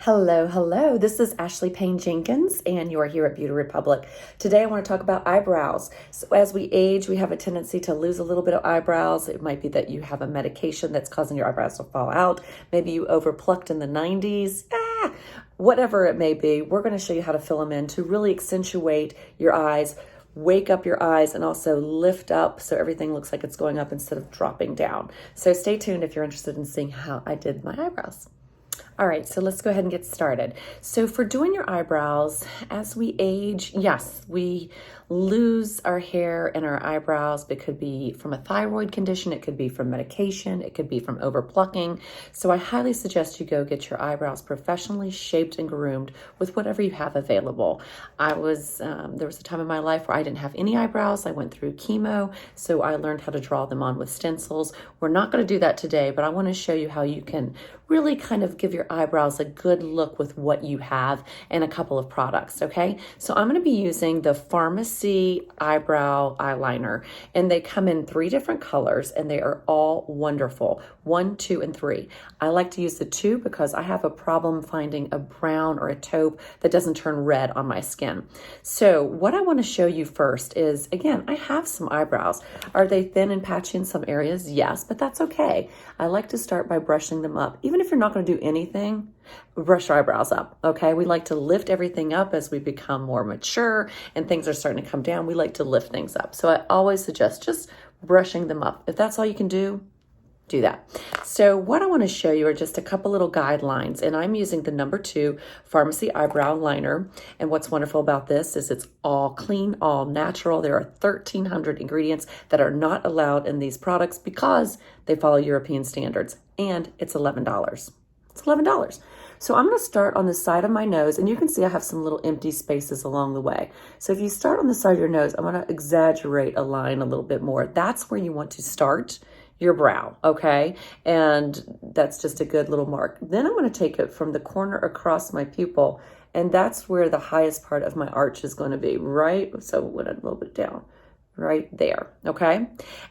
Hello, hello. This is Ashley Payne Jenkins, and you are here at Beauty Republic. Today I want to talk about eyebrows. So as we age, we have a tendency to lose a little bit of eyebrows. It might be that you have a medication that's causing your eyebrows to fall out. Maybe you over-plucked in the 90s. Whatever it may be, we're going to show you how to fill them in to really accentuate your eyes, wake up your eyes, and also lift up so everything looks like it's going up instead of dropping down. So stay tuned if you're interested in seeing how I did my eyebrows. All right, so let's go ahead and get started. So for doing your eyebrows, as we age, yes, we lose our hair and our eyebrows. It could be from a thyroid condition, it could be from medication, it could be from over-plucking. So I highly suggest you go get your eyebrows professionally shaped and groomed with whatever you have available. There was a time in my life where I didn't have any eyebrows. I went through chemo, so I learned how to draw them on with stencils. We're not going to do that today, but I want to show you how you can really kind of give your eyebrows a good look with what you have and a couple of products, okay? So I'm going to be using the Farmasi Eyebrow Eyeliner, and they come in 3 different colors, and they are all wonderful, 1, 2, and 3. I like to use the 2 because I have a problem finding a brown or a taupe that doesn't turn red on my skin. So what I want to show you first is, again, I have some eyebrows. Are they thin and patchy in some areas? Yes, but that's okay. I like to start by brushing them up. Even if you're not going to do anything, brush your eyebrows up, okay? We like to lift everything up as we become more mature and things are starting to come down. We like to lift things up. So I always suggest just brushing them up. If that's all you can do that. So what I want to show you are just a couple little guidelines, and I'm using the number 2 Farmasi Eyebrow Liner. And what's wonderful about this is it's all clean, all natural. There are 1,300 ingredients that are not allowed in these products because they follow European standards, and it's $11. It's $11. So I'm going to start on the side of my nose, and you can see I have some little empty spaces along the way. So if you start on the side of your nose, I'm going to exaggerate a line a little bit more. That's where you want to start your brow, okay? And that's just a good little mark. Then I'm going to take it from the corner across my pupil, and that's where the highest part of my arch is going to be, right? So when I move it down, right there, okay?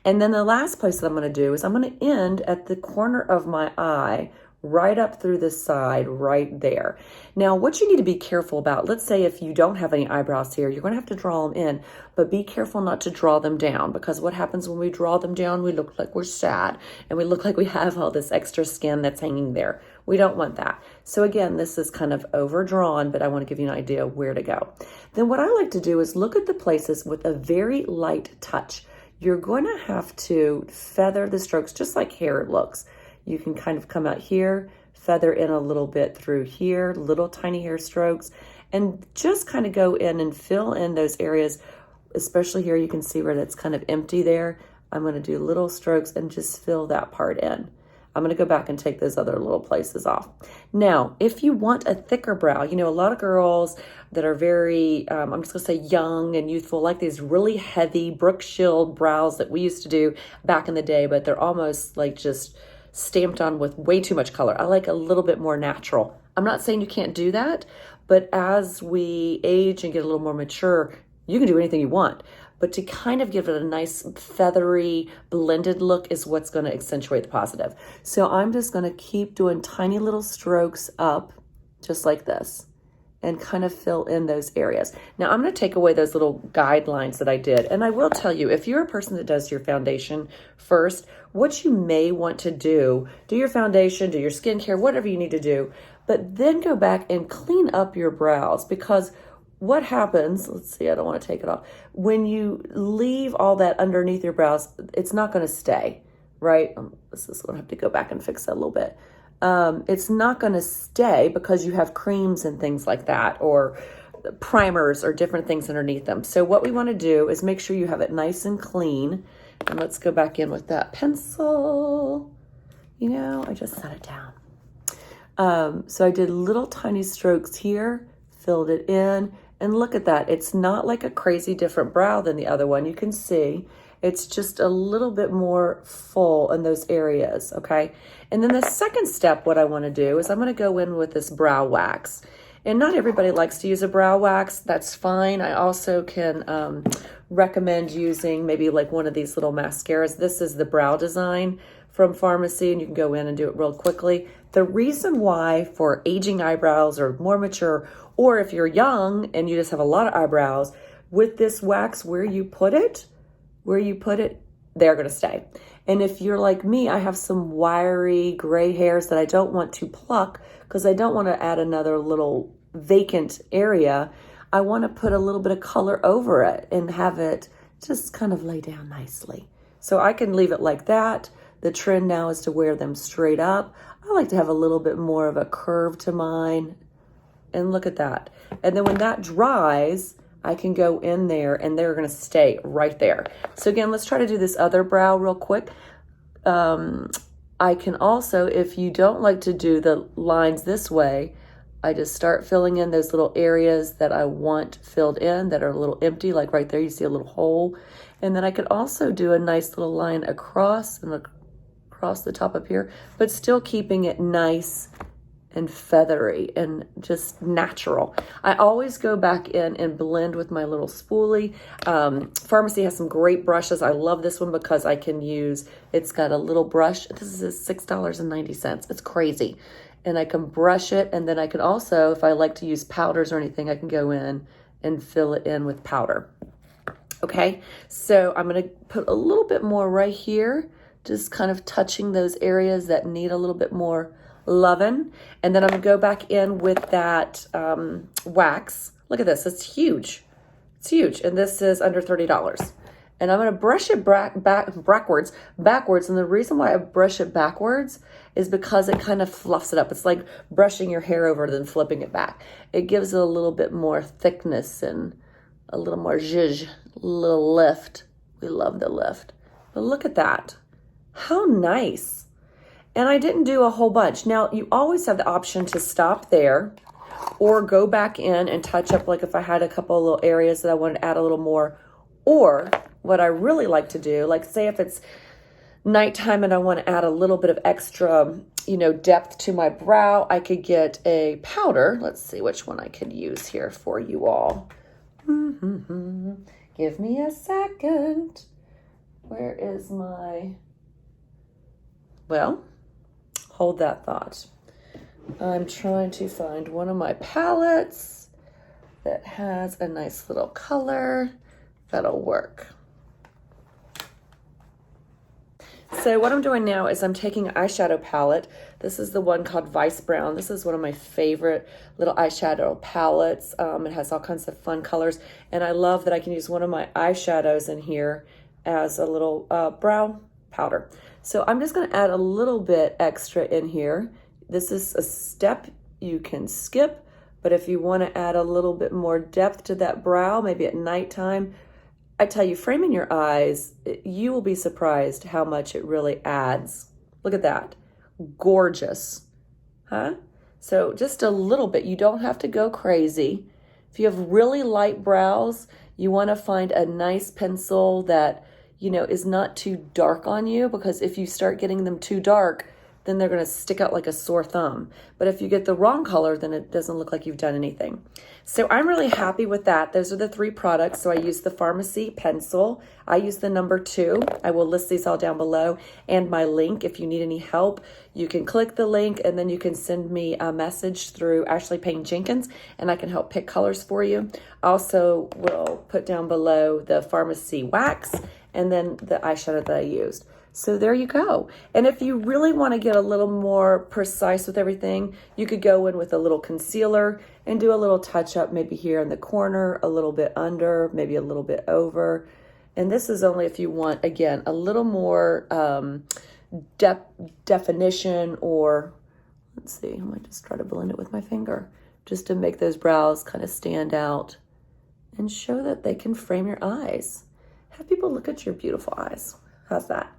And then the last place that I'm going to do is I'm going to end at the corner of my eye, right up through the side, right there. Now, what you need to be careful about, let's say if you don't have any eyebrows here, you're going to have to draw them in, but be careful not to draw them down, because what happens when we draw them down, we look like we're sad, and we look like we have all this extra skin that's hanging there. We don't want that. So again, this is kind of overdrawn, but I want to give you an idea of where to go. Then what I like to do is look at the places with a very light touch. You're going to have to feather the strokes just like hair looks. You can kind of come out here, feather in a little bit through here, little tiny hair strokes, and just kind of go in and fill in those areas, especially here. You can see where that's kind of empty there. I'm going to do little strokes and just fill that part in. I'm going to go back and take those other little places off. Now, if you want a thicker brow, you know, a lot of girls that are very, I'm just going to say young and youthful, like these really heavy Brooke Shield brows that we used to do back in the day, but they're almost like just stamped on with way too much color. I like a little bit more natural. I'm not saying you can't do that, but as we age and get a little more mature, you can do anything you want. But to kind of give it a nice feathery blended look is what's going to accentuate the positive. So I'm just going to keep doing tiny little strokes up just like this and kind of fill in those areas. Now I'm going to take away those little guidelines that I did. And I will tell you, if you're a person that does your foundation first, what you may want to do your foundation, do your skincare, whatever you need to do, but then go back and clean up your brows, because what happens, let's see, I don't want to take it off. When you leave all that underneath your brows, it's not going to stay, right? This is going to have to go back and fix that a little bit. It's not going to stay because you have creams and things like that, or primers or different things underneath them. So what we want to do is make sure you have it nice and clean. And let's go back in with that pencil. You know, I just set it down. So I did little tiny strokes here, filled it in, and look at that. It's not like a crazy different brow than the other one. You can see it's just a little bit more full in those areas, okay? And then the second step, what I want to do is I'm going to go in with this brow wax. And not everybody likes to use a brow wax. That's fine. I also can recommend using maybe like one of these little mascaras. This is the Brow Design from Farmasi, and you can go in and do it real quickly. The reason why for aging eyebrows or more mature, or if you're young and you just have a lot of eyebrows, with this wax, where you put it, they're gonna stay. And if you're like me, I have some wiry gray hairs that I don't want to pluck because I don't want to add another little vacant area. I want to put a little bit of color over it and have it just kind of lay down nicely. So I can leave it like that. The trend now is to wear them straight up. I like to have a little bit more of a curve to mine. And look at that. And then when that dries, I can go in there and they're going to stay right there. So again, let's try to do this other brow real quick. I can also, if you don't like to do the lines this way, I just start filling in those little areas that I want filled in that are a little empty, like right there, you see a little hole. And then I could also do a nice little line across and across the top up here, but still keeping it nice and feathery and just natural. I always go back in and blend with my little spoolie. Farmasi has some great brushes. I love this one because I can use, it's got a little brush. This is $6.90. It's crazy. And I can brush it, and then I can also, if I like to use powders or anything, I can go in and fill it in with powder. Okay, so I'm gonna put a little bit more right here, just kind of touching those areas that need a little bit more loving. And then I'm gonna go back in with that wax. Look at this, it's huge. It's huge, and this is under $30. And I'm gonna brush it backwards. And the reason why I brush it backwards is because it kind of fluffs it up. It's like brushing your hair over then flipping it back. It gives it a little bit more thickness and a little more zhuzh, a little lift. We love the lift. But look at that. How nice. And I didn't do a whole bunch. Now, you always have the option to stop there or go back in and touch up, like if I had a couple of little areas that I wanted to add a little more. Or what I really like to do, like say if it's nighttime and I want to add a little bit of extra, depth to my brow, I could get a powder. Let's see which one I could use here for you all. Give me a second. Where is my... Well, hold that thought. I'm trying to find one of my palettes that has a nice little color that'll work. So what I'm doing now is I'm taking an eyeshadow palette. This is the one called Vice Brown. This is one of my favorite little eyeshadow palettes. It has all kinds of fun colors. And I love that I can use one of my eyeshadows in here as a little brow powder. So I'm just gonna add a little bit extra in here. This is a step you can skip, but if you wanna add a little bit more depth to that brow, maybe at nighttime, I tell you, framing your eyes, you will be surprised how much it really adds. Look at that. Gorgeous. Huh? So just a little bit. You don't have to go crazy. If you have really light brows, you want to find a nice pencil that, is not too dark on you, because if you start getting them too dark, then they're going to stick out like a sore thumb. But if you get the wrong color, then it doesn't look like you've done anything. So I'm really happy with that. Those are the 3 products. So I use the Farmasi pencil. I use the number 2. I will list these all down below, and my link. If you need any help, you can click the link and then you can send me a message through Ashley Payne Jenkins and I can help pick colors for you. Also will put down below the Farmasi wax and then the eyeshadow that I used. So there you go. And if you really want to get a little more precise with everything, you could go in with a little concealer and do a little touch up, maybe here in the corner, a little bit under, maybe a little bit over. And this is only if you want, again, a little more definition, or let's see, I might just try to blend it with my finger just to make those brows kind of stand out and show that they can frame your eyes. Have people look at your beautiful eyes. How's that?